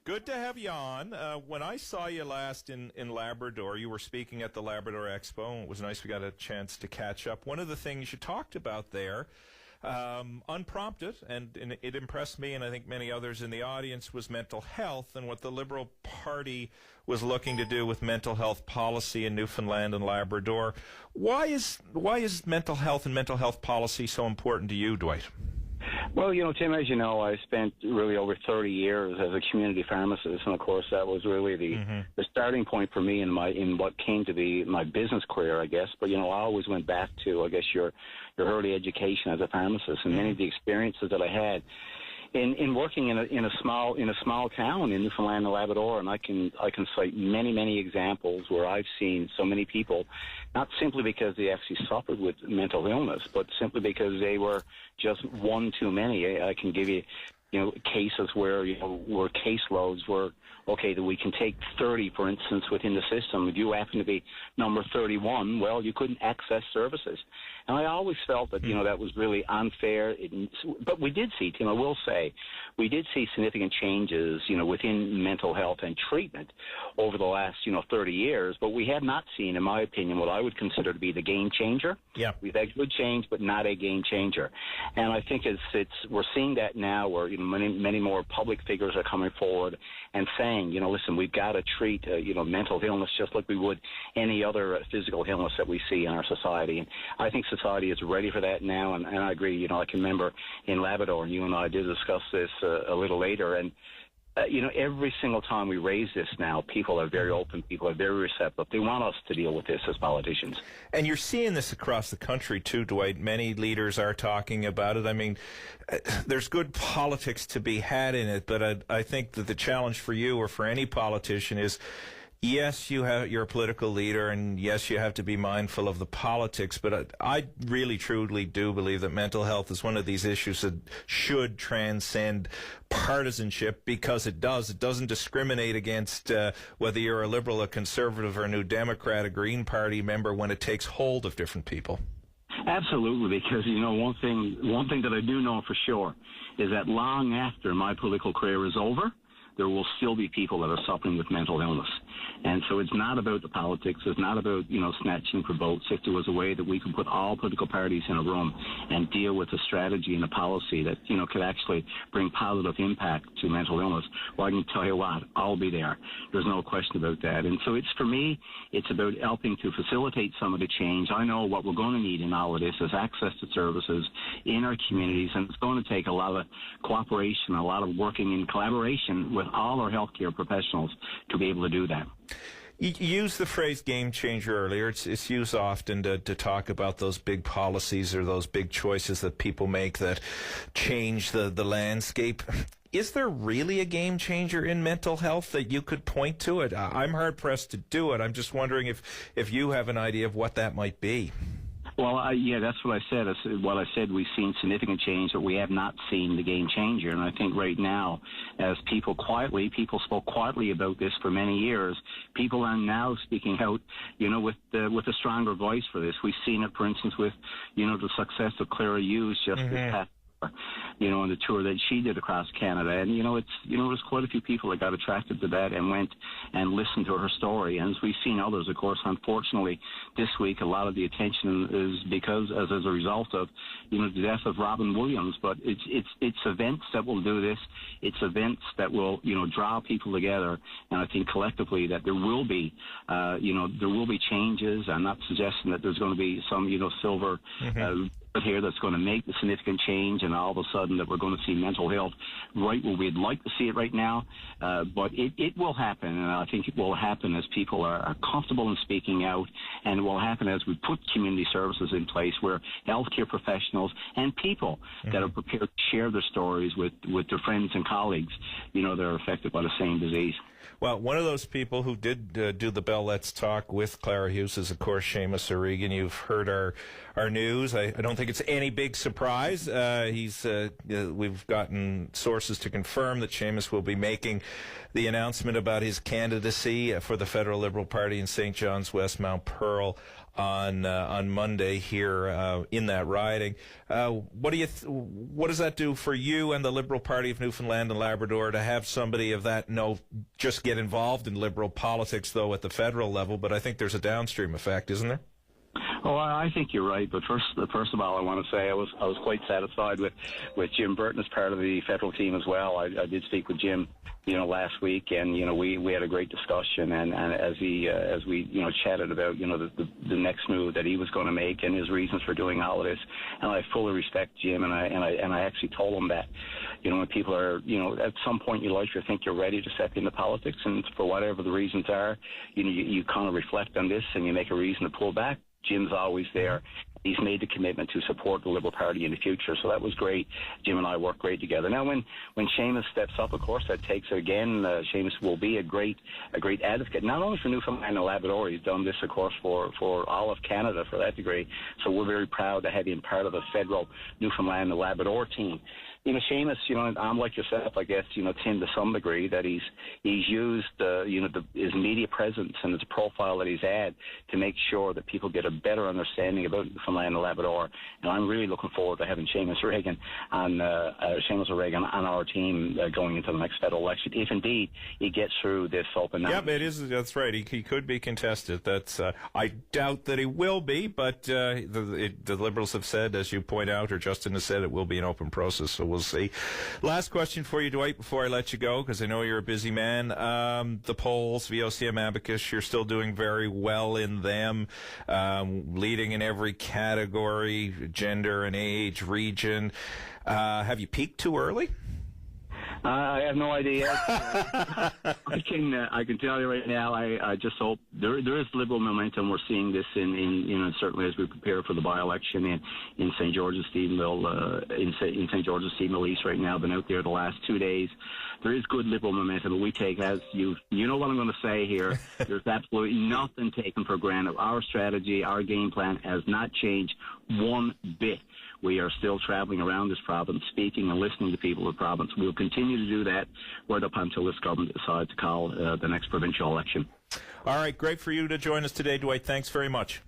Good to have you on. When I saw you last in Labrador, you were speaking at the Labrador Expo, and it was nice we got a chance to catch up. One of the things you talked about there, unprompted, and it impressed me and I think many others in the audience, was mental health and what the Liberal Party was looking to do with mental health policy in Newfoundland and Labrador. Why is mental health and mental health policy so important to you, Dwight? Well, Tim, as you know, I spent really over 30 years as a community pharmacist, and of course that was really the starting point for me in what came to be my business career, I guess. But I always went back to, I guess, your early education as a pharmacist, and many of the experiences that I had in working in a small town in Newfoundland and Labrador, and I can cite many examples where I've seen so many people, not simply because they actually suffered with mental illness, but simply because they were just one too many. I can give you cases where where caseloads were okay, that we can take 30, for instance, within the system. If you happen to be number 31, well, you couldn't access services. And I always felt that, that was really unfair. But we did see, Tim, I will say, we did see significant changes, within mental health and treatment over the last, 30 years. But we have not seen, in my opinion, what I would consider to be the game changer. Yeah. We've had good change, but not a game changer. And I think we're seeing that now where, many more public figures are coming forward and saying, listen, we've got to treat, mental illness just like we would any other physical illness that we see in our society. And I think society is ready for that now. And I agree, I can remember in Labrador, and you and I did discuss this a little later. And, every single time we raise this now, people are very open, people are very receptive. They want us to deal with this as politicians. And you're seeing this across the country too, Dwight. Many leaders are talking about it. I mean, there's good politics to be had in it, but I think that the challenge for you or for any politician is, yes, you're a political leader, and yes, you have to be mindful of the politics, but I really, truly do believe that mental health is one of these issues that should transcend partisanship, because it does. It doesn't discriminate against whether you're a Liberal, a Conservative, or a New Democrat, a Green Party member, when it takes hold of different people. Absolutely, because, one thing that I do know for sure is that long after my political career is over, there will still be people that are suffering with mental illness. And so it's not about the politics. It's not about, snatching for votes. If there was a way that we could put all political parties in a room and deal with a strategy and a policy that, could actually bring positive impact to mental illness, well, I can tell you what, I'll be there. There's no question about that. And so for me, it's about helping to facilitate some of the change. I know what we're going to need in all of this is access to services in our communities, and it's going to take a lot of cooperation, a lot of working in collaboration with all our healthcare professionals to be able to do that. You used the phrase game changer earlier. It's used often to talk about those big policies or those big choices that people make that change the landscape. Is there really a game changer in mental health that you could point to it? I'm hard-pressed to do it. I'm just wondering if you have an idea of what that might be. Well, that's what I said. We've seen significant change, but we have not seen the game changer. And I think right now, as people spoke quietly about this for many years, people are now speaking out, with a stronger voice for this. We've seen it, for instance, with, the success of Clara Hughes just this past on the tour that she did across Canada. And, there's quite a few people that got attracted to that and went and listened to her story. And as we've seen others, of course, unfortunately, this week, a lot of the attention is because, as a result of, the death of Robin Williams. But it's events that will do this. It's events that will, draw people together. And I think collectively that there will be, changes. I'm not suggesting that there's going to be some, silver, here that's going to make the significant change, and all of a sudden that we're going to see mental health right where we'd like to see it right now. But it will happen, and I think it will happen as people are comfortable in speaking out, and it will happen as we put community services in place where healthcare professionals and people that are prepared to share their stories with their friends and colleagues, that are affected by the same disease. Well, one of those people who did do the Bell Let's Talk with Clara Hughes is, of course, Seamus O'Regan. You've heard our news. I don't think it's any big surprise. We've gotten sources to confirm that Seamus will be making the announcement about his candidacy for the Federal Liberal Party in St. John's West, Mount Pearl, on Monday here in that riding. What does that do for you and the Liberal Party of Newfoundland and Labrador to have somebody of that just get involved in Liberal politics, though, at the federal level? But I think there's a downstream effect, isn't there? Oh, I think you're right. But first of all, I want to say I was quite satisfied with Jim Burton as part of the federal team as well. I did speak with Jim, last week, and we had a great discussion. And as we chatted about the next move that he was going to make and his reasons for doing all of this, and I fully respect Jim, and I actually told him that when people are at some point in your life you think you're ready to step into politics, and for whatever the reasons are, you kind of reflect on this and you make a reason to pull back. Jim's always there. He's made the commitment to support the Liberal Party in the future, so that was great. Jim and I work great together. Now, when Seamus steps up, of course, that takes it again. Seamus will be a great advocate, not only for Newfoundland and Labrador. He's done this, of course, for all of Canada for that degree. So we're very proud to have him part of the federal Newfoundland and Labrador team. Seamus, I'm like yourself, I guess, Tim, to some degree, that he's used, his media presence and his profile that he's had to make sure that people get a better understanding about Newfoundland and Labrador. And I'm really looking forward to having Seamus O'Regan on our team going into the next federal election, if indeed he gets through this open nomination. Yeah, that's right. He could be contested. That's I doubt that he will be, but the Liberals have said, as you point out, or Justin has said, it will be an open process. So we'll see. Last question for you, Dwight, before I let you go, because I know you're a busy man. The polls, VOCM Abacus, you're still doing very well in them, leading in every category, gender and age, region. Have you peaked too early? I have no idea. I can tell you right now. I just hope there is Liberal momentum. We're seeing this in certainly as we prepare for the by-election in St. George's Stephenville, in St. George's Stephenville East right now. Been out there the last 2 days. There is good Liberal momentum, but we take, as you know what I'm going to say here. There's absolutely nothing taken for granted. Our strategy, our game plan has not changed one bit. We are still traveling around this province, speaking and listening to people of the province. We'll continue to do that right up until this government decides to call the next provincial election. All right, great for you to join us today, Dwight. Thanks very much.